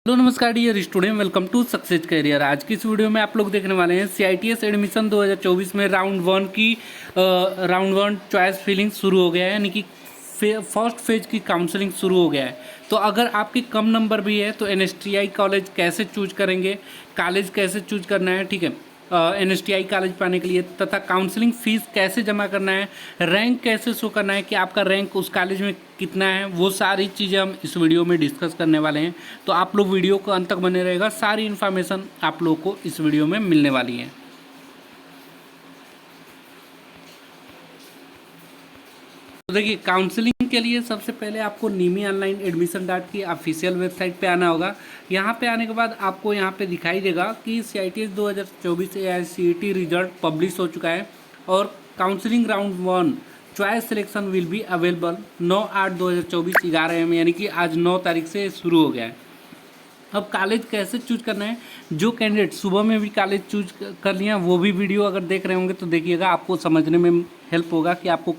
Hello नमस्कार dear student, welcome to Success Career. आज की इस वीडियो में आप लोग देखने वाले हैं CITS एडमिशन 2024 में राउंड वन चॉइस फिलिंग शुरू हो गया है, यानी कि फर्स्ट फेज की काउंसलिंग शुरू हो गया है। तो अगर आपके कम नंबर भी है तो NSTI कॉलेज कैसे चूज करेंगे, कॉलेज कैसे चूज करना है, ठीक है, NSTI कॉलेज पाने के लिए, तथा काउंसलिंग फीस कैसे जमा करना है, रैंक कैसे शो करना है कि आपका रैंक उस कॉलेज में कितना है, वो सारी चीज़ें हम इस वीडियो में डिस्कस करने वाले हैं। तो आप लोग वीडियो को अंत तक बने रहेगा, सारी इन्फॉर्मेशन आप लोग को इस वीडियो में मिलने वाली है। तो देखिए, काउंसलिंग के लिए सबसे पहले आपको नीमी ऑनलाइन एडमिशन डॉट की ऑफिशियल वेबसाइट पे आना होगा। यहाँ पे आने के बाद आपको यहाँ पे दिखाई देगा कि CITS 2024 AICTE रिजल्ट पब्लिश हो चुका है और counselling round 1 choice selection will be available 9/8/2024 11 AM, यानी कि आज 9 तारीख से शुरू हो गया है। अब कॉलेज कैसे चूज करना है, जो कैंडिडेट सुबह में भी कॉलेज चूज कर लिया वो भी वीडियो अगर देख रहे होंगे तो देखिएगा, आपको समझने में हेल्प होगा कि आपको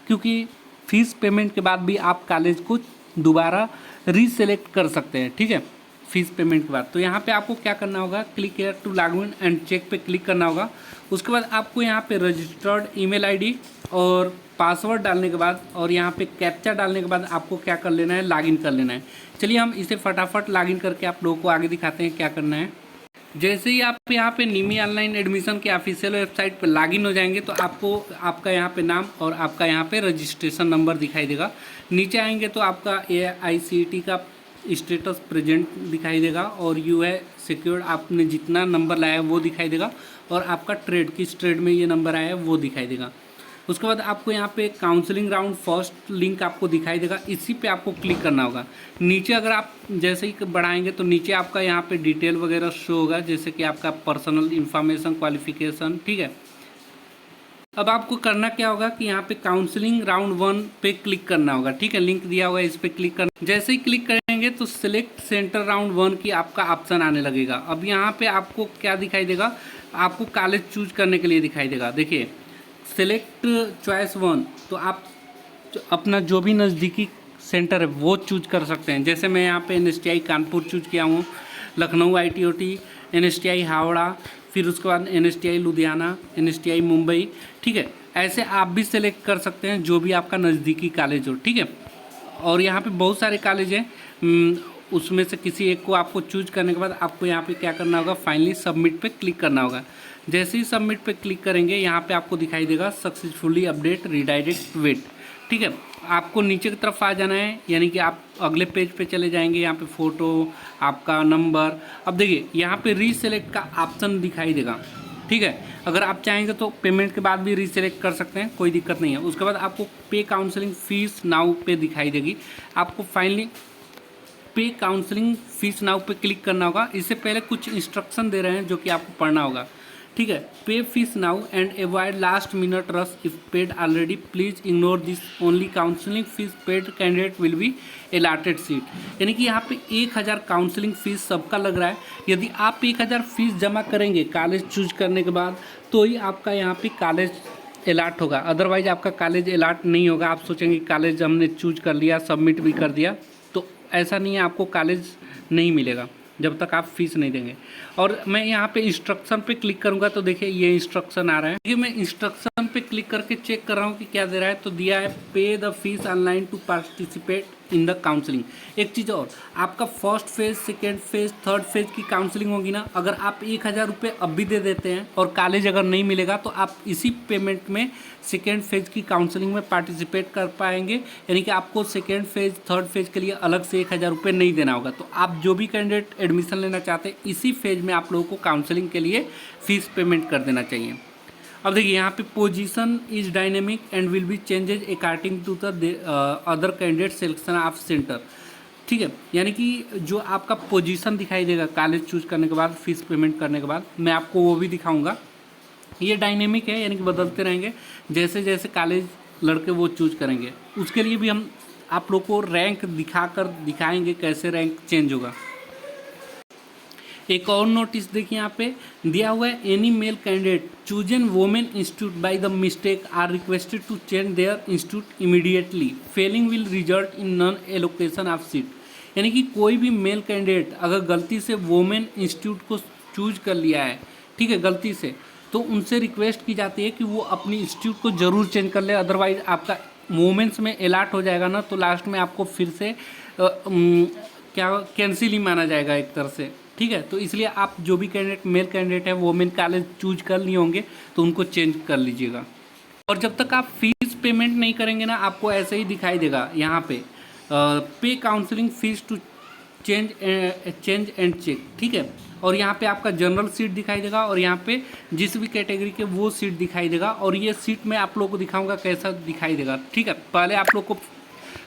क्योंकि फीस पेमेंट के बाद भी आप कॉलेज को दोबारा रीसेलेक्ट कर सकते हैं, ठीक है, फीस पेमेंट के बाद। तो यहाँ पे आपको क्या करना होगा, click here to log in and check पे क्लिक करना होगा। उसके बाद आपको यहाँ पे रजिस्टर्ड ईमेल आईडी और पासवर्ड डालने के बाद और यहाँ पे कैप्चा डालने के बाद आपको क्या कर लेना है, लॉगिन कर लेना है। चलिए हम इसे फटाफट लॉगिन करके आप लोगों को आगे दिखाते हैं क्या करना है। जैसे ही आप यहाँ पे नीमी ऑनलाइन एडमिशन के ऑफिशियल वेबसाइट पर लॉगिन हो जाएंगे तो आपको आपका यहाँ पे नाम और आपका यहाँ पे रजिस्ट्रेशन नंबर दिखाई देगा। नीचे आएंगे तो आपका AICTE का स्टेटस प्रेजेंट दिखाई देगा और यू है सिक्योर्ड, आपने जितना नंबर लाया है वो दिखाई देगा और आपका ट्रेड, किस ट्रेड में ये नंबर आया है वो दिखाई देगा। उसके बाद आपको यहाँ पे काउंसलिंग राउंड फर्स्ट लिंक आपको दिखाई देगा, इसी पे आपको क्लिक करना होगा। नीचे अगर आप जैसे ही बढ़ाएंगे तो नीचे आपका यहाँ पे डिटेल वगैरह शो होगा, जैसे कि आपका पर्सनल इंफॉर्मेशन, क्वालिफिकेशन, ठीक है। अब आपको करना क्या होगा कि यहाँ पे काउंसलिंग राउंड 1 पे क्लिक करना होगा, ठीक है, लिंक दिया हुआ है, इस पे क्लिक करना। जैसे ही क्लिक करेंगे तो सिलेक्ट सेंटर राउंड 1 की आपका ऑप्शन आने लगेगा। अब यहाँ पे आपको क्या दिखाई देगा, आपको कॉलेज चूज करने के लिए दिखाई देगा। देखिए, सेलेक्ट चॉइस 1, तो आप अपना जो भी नज़दीकी सेंटर है वो चूज कर सकते हैं। जैसे मैं यहाँ पे NSTI कानपुर चूज किया हूँ, लखनऊ ITOT, NSTI हावड़ा, फिर उसके बाद NSTI लुधियाना, NSTI मुंबई, ठीक है। ऐसे आप भी सेलेक्ट कर सकते हैं जो भी आपका नज़दीकी कॉलेज हो, ठीक है। और यहाँ पे बहुत सारे कॉलेज हैं, उसमें से किसी एक को आपको चूज करने के बाद आपको यहाँ पे क्या करना होगा, फाइनली सबमिट पे क्लिक करना होगा। जैसे ही सबमिट पे क्लिक करेंगे यहाँ पे आपको दिखाई देगा सक्सेसफुली अपडेट रीडायरेक्ट वेट, ठीक है। आपको नीचे की तरफ आ जाना है, यानी कि आप अगले पेज पे चले जाएंगे। यहाँ पे फ़ोटो, आपका नंबर, अब देखिए यहाँ पे रीसेलेक्ट का ऑप्शन दिखाई देगा, ठीक है। अगर आप चाहेंगे तो पेमेंट के बाद भी रीसेलेक्ट कर सकते हैं, कोई दिक्कत नहीं है। उसके बाद आपको पे काउंसलिंग फीस नाउ पे दिखाई देगी, आपको फाइनली पे काउंसलिंग फीस नाउ पे क्लिक करना होगा। इससे पहले कुछ इंस्ट्रक्शन दे रहे हैं जो कि आपको पढ़ना होगा, ठीक है। पे fees now and avoid last minute rush if paid already, please ignore this, only counselling fees paid candidate will be allotted seat. यानी कि यहाँ पे 1000 काउंसलिंग फीस सबका लग रहा है। यदि आप 1000 फीस जमा करेंगे कॉलेज चूज करने के बाद तो ही आपका यहाँ पे कॉलेज अलॉट होगा, अदरवाइज आपका कॉलेज अलॉट नहीं होगा। आप सोचेंगे कॉलेज हमने चूज कर लिया, सबमिट भी कर दिया, तो ऐसा नहीं है, आपको कॉलेज नहीं मिलेगा जब तक आप फीस नहीं देंगे। और मैं यहाँ पे इंस्ट्रक्शन पे क्लिक करूँगा तो देखिए ये इंस्ट्रक्शन आ रहा है। देखिए मैं इंस्ट्रक्शन पे क्लिक करके चेक कर रहा हूँ कि क्या दे रहा है, तो दिया है pay the fees online to participate in the counselling. एक चीज़ और, आपका first phase, second phase, third phase की काउंसलिंग होगी ना, अगर आप 1000 रुपये अब भी दे देते हैं और कॉलेज अगर नहीं मिलेगा तो आप इसी पेमेंट में सेकेंड फेज की काउंसलिंग में पार्टिसिपेट कर पाएंगे। यानी कि आपको सेकेंड फेज, थर्ड फेज के लिए अलग से 1000 रुपये नहीं देना होगा। तो आप जो भी कैंडिडेट एडमिशन लेना चाहते हैं इसी फेज में आप लोगों को काउंसलिंग के लिए फीस पेमेंट कर देना चाहिए। अब देखिए यहाँ पे position is dynamic and will be changes according to the other candidate selection of centre, ठीक है। यानी कि जो आपका पोजीशन दिखाई देगा कॉलेज चूज करने के बाद, फीस पेमेंट करने के बाद, मैं आपको वो भी दिखाऊंगा। ये डायनेमिक है, यानी कि बदलते रहेंगे जैसे जैसे कॉलेज लड़के वो चूज करेंगे। उसके लिए भी हम आप लोग को रैंक दिखाएंगे कैसे रैंक चेंज होगा। एक और नोटिस देखिए यहाँ पे दिया हुआ है, any male candidate chosen women institute by the mistake are requested to change their institute immediately, failing will result in non allocation of seat. यानी कि कोई भी मेल कैंडिडेट अगर गलती से वुमेन इंस्टीट्यूट को चूज कर लिया है, ठीक है, गलती से, तो उनसे रिक्वेस्ट की जाती है कि वो अपनी इंस्टीट्यूट को ज़रूर चेंज कर ले, अदरवाइज आपका वुमेन्स में अलॉट हो जाएगा ना, तो लास्ट में आपको फिर से क्या कैंसिल ही माना जाएगा एक तरह से, ठीक है। तो इसलिए आप जो भी कैंडिडेट मेल कैंडिडेट है वुमेन कॉलेज चूज कर लिए होंगे तो उनको चेंज कर लीजिएगा। और जब तक आप फीस पेमेंट नहीं करेंगे ना, आपको ऐसे ही दिखाई देगा यहाँ पे pay counselling fees to change and check, ठीक है। और यहाँ पे आपका जनरल सीट दिखाई देगा और यहाँ पे जिस भी कैटेगरी के वो सीट दिखाई देगा। और ये सीट मैं आप लोगों को दिखाऊंगा कैसा दिखाई देगा, ठीक है। पहले आप लोग को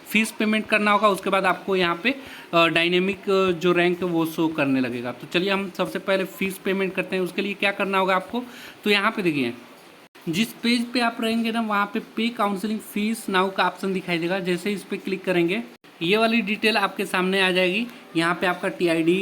फीस पेमेंट करना होगा, उसके बाद आपको यहाँ पे डायनेमिक जो रैंक है वो शो करने लगेगा। तो चलिए हम सबसे पहले फ़ीस पेमेंट करते हैं। उसके लिए क्या करना होगा आपको, तो यहाँ पे देखिए जिस पेज पे आप रहेंगे ना, वहाँ पे काउंसलिंग फीस नाउ का ऑप्शन दिखाई देगा। जैसे इस पर क्लिक करेंगे ये वाली डिटेल आपके सामने आ जाएगी। यहाँ पे आपका TID,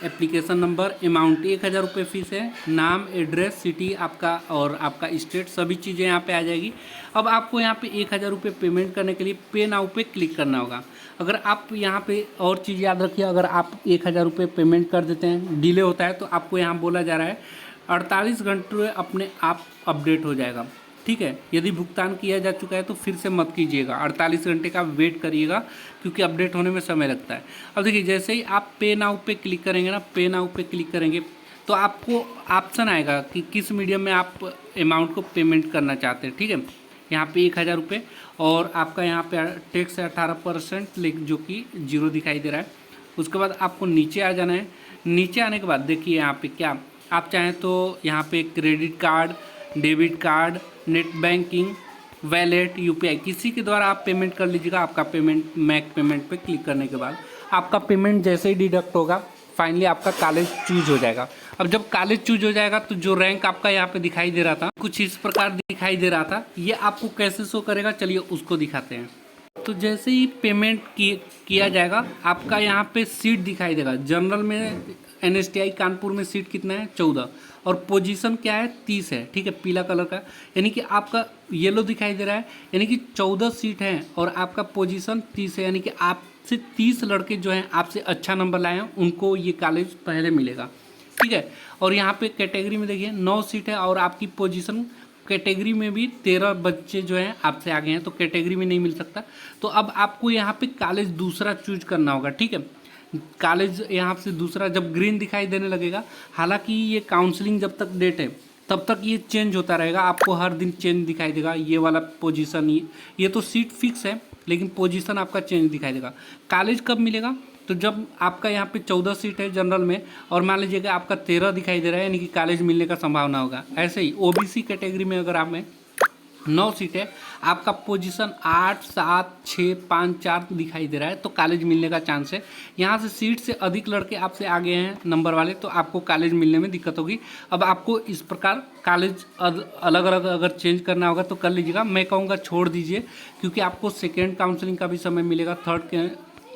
एप्लीकेशन नंबर, अमाउंट 1000 रुपये फ़ीस है, नाम, एड्रेस, सिटी आपका और आपका स्टेट, सभी चीज़ें यहाँ पे आ जाएगी। अब आपको यहाँ पे 1000 रुपये पेमेंट करने के लिए पे नाउ पे क्लिक करना होगा। अगर आप यहाँ पे और चीज़ याद रखिए, अगर आप 1000 रुपये पेमेंट कर देते हैं, डिले होता है, तो आपको यहाँ बोला जा रहा है 48 घंटे अपने आप अपडेट हो जाएगा, ठीक है। यदि भुगतान किया जा चुका है तो फिर से मत कीजिएगा, 48 घंटे का वेट करिएगा क्योंकि अपडेट होने में समय लगता है। अब देखिए जैसे ही आप पे नाउ पे क्लिक करेंगे ना, पे नाउ पे क्लिक करेंगे तो आपको ऑप्शन आएगा कि किस मीडियम में आप अमाउंट को पेमेंट करना चाहते हैं, ठीक है। यहाँ पे 1000 रुपये और आपका यहाँ पे टैक्स है 18%, जो कि 0 दिखाई दे रहा है। उसके बाद आपको नीचे आ जाना है। नीचे आने के बाद देखिए यहाँ पे क्या आप चाहें तो यहाँ पे credit card, debit card, net banking, wallet, UPI किसी के द्वारा आप पेमेंट कर लीजिएगा। आपका पेमेंट मैक पेमेंट पे क्लिक करने के बाद आपका पेमेंट जैसे ही डिडक्ट होगा, फाइनली आपका कॉलेज चूज हो जाएगा। अब जब कॉलेज चूज हो जाएगा तो जो रैंक आपका यहाँ पे दिखाई दे रहा था, कुछ इस प्रकार दिखाई दे रहा था, ये आपको कैसे शो करेगा, चलिए उसको दिखाते हैं। तो जैसे ही पेमेंट किया जाएगा, आपका यहाँ पे सीट दिखाई देगा। जनरल में NSTI कानपुर में सीट कितना है, 14, और पोजीशन क्या है, 30 है, ठीक है, पीला कलर का, यानी कि आपका येलो दिखाई दे रहा है, यानी कि 14 सीट है और आपका पोजीशन 30 है, यानी कि आपसे 30 लड़के जो हैं आपसे अच्छा नंबर लाए हैं, उनको ये कॉलेज पहले मिलेगा, ठीक है। और यहाँ पे कैटेगरी में देखिए 9 सीट है और आपकी पोजीशन कैटेगरी में भी 13 बच्चे जो हैं आपसे आगे हैं, तो कैटेगरी में नहीं मिल सकता। तो अब आपको यहाँ पे कॉलेज दूसरा चूज करना होगा, ठीक है। कॉलेज यहाँ से दूसरा जब ग्रीन दिखाई देने लगेगा, हालांकि ये काउंसलिंग जब तक डेट है तब तक ये चेंज होता रहेगा, आपको हर दिन चेंज दिखाई देगा। ये वाला पोजीशन, ये तो सीट फिक्स है लेकिन पोजीशन आपका चेंज दिखाई देगा। कॉलेज कब मिलेगा, तो जब आपका यहाँ पे 14 सीट है जनरल में और मान लीजिएगा आपका 13 दिखाई दे रहा है, यानी कि कॉलेज मिलने का संभावना होगा। ऐसे ही OBC कैटेगरी में अगर आप में 9 सीट है, आपका पोजीशन 8, 7, 6, 5, 4 दिखाई दे रहा है, तो कॉलेज मिलने का चांस है। यहाँ से सीट से अधिक लड़के आपसे आगे हैं नंबर वाले, तो आपको कॉलेज मिलने में दिक्कत होगी। अब आपको इस प्रकार कॉलेज अलग अलग अगर चेंज करना होगा तो कर लीजिएगा। मैं कहूँगा छोड़ दीजिए क्योंकि आपको सेकेंड काउंसलिंग का भी समय मिलेगा, थर्ड के,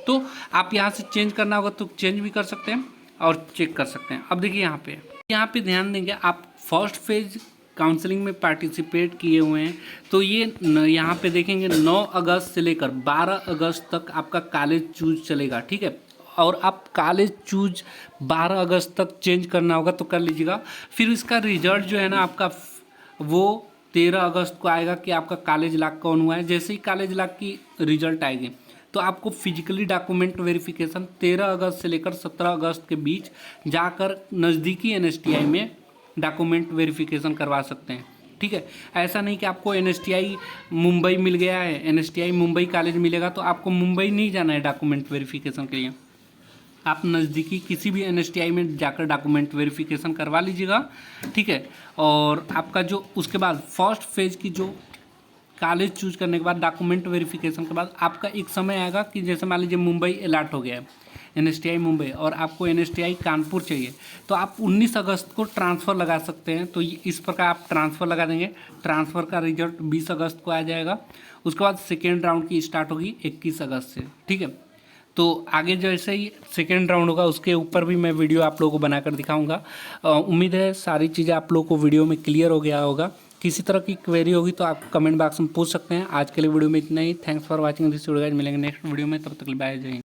तो आप यहाँ से चेंज करना होगा तो चेंज भी कर सकते हैं और चेक कर सकते हैं। अब देखिए यहाँ पे ध्यान देंगे, आप फर्स्ट फेज काउंसलिंग में पार्टिसिपेट किए हुए हैं तो ये यहाँ पे देखेंगे 9 अगस्त से लेकर 12 अगस्त तक आपका कॉलेज चूज चलेगा, ठीक है। और आप कॉलेज चूज 12 अगस्त तक चेंज करना होगा तो कर लीजिएगा। फिर इसका रिजल्ट जो है ना आपका, वो 13 अगस्त को आएगा कि आपका कॉलेज लॉक कौन हुआ है। जैसे ही कॉलेज लॉक की रिजल्ट आएगी तो आपको फिजिकली डॉक्यूमेंट वेरिफिकेशन 13 अगस्त से लेकर 17 अगस्त के बीच जाकर नज़दीकी NSTI में डॉक्यूमेंट वेरिफिकेशन करवा सकते हैं, ठीक है। ऐसा नहीं कि आपको NSTI मुंबई मिल गया है, NSTI मुंबई कॉलेज मिलेगा तो आपको मुंबई नहीं जाना है डॉक्यूमेंट वेरिफिकेशन के लिए। आप नज़दीकी किसी भी NSTI में जाकर डॉक्यूमेंट वेरिफिकेशन करवा लीजिएगा, ठीक है। और आपका जो उसके बाद फर्स्ट फेज की जो कॉलेज चूज करने के बाद डॉक्यूमेंट वेरिफिकेशन के बाद आपका एक समय आएगा कि जैसे मान लीजिए मुंबई अलॉट हो गया है, NSTI मुंबई, और आपको NSTI कानपुर चाहिए, तो आप 19 अगस्त को ट्रांसफ़र लगा सकते हैं। तो इस प्रकार आप ट्रांसफ़र लगा देंगे, ट्रांसफ़र का रिजल्ट 20 अगस्त को आ जाएगा। उसके बाद सेकेंड राउंड की स्टार्ट होगी 21 अगस्त से, ठीक है। तो आगे जैसे ही सेकेंड राउंड होगा उसके ऊपर भी मैं वीडियो आप लोगों को बनाकर दिखाऊंगा। उम्मीद है सारी चीज़ें आप लोगों को वीडियो में क्लियर हो गया होगा। किसी तरह की क्वेरी होगी तो आप कमेंट बॉक्स में पूछ सकते हैं। आज के लिए वीडियो में इतना ही। Thanks for watching this video guys. मिलेंगे नेक्स्ट वीडियो में, तब तक बाय, जय हिंद।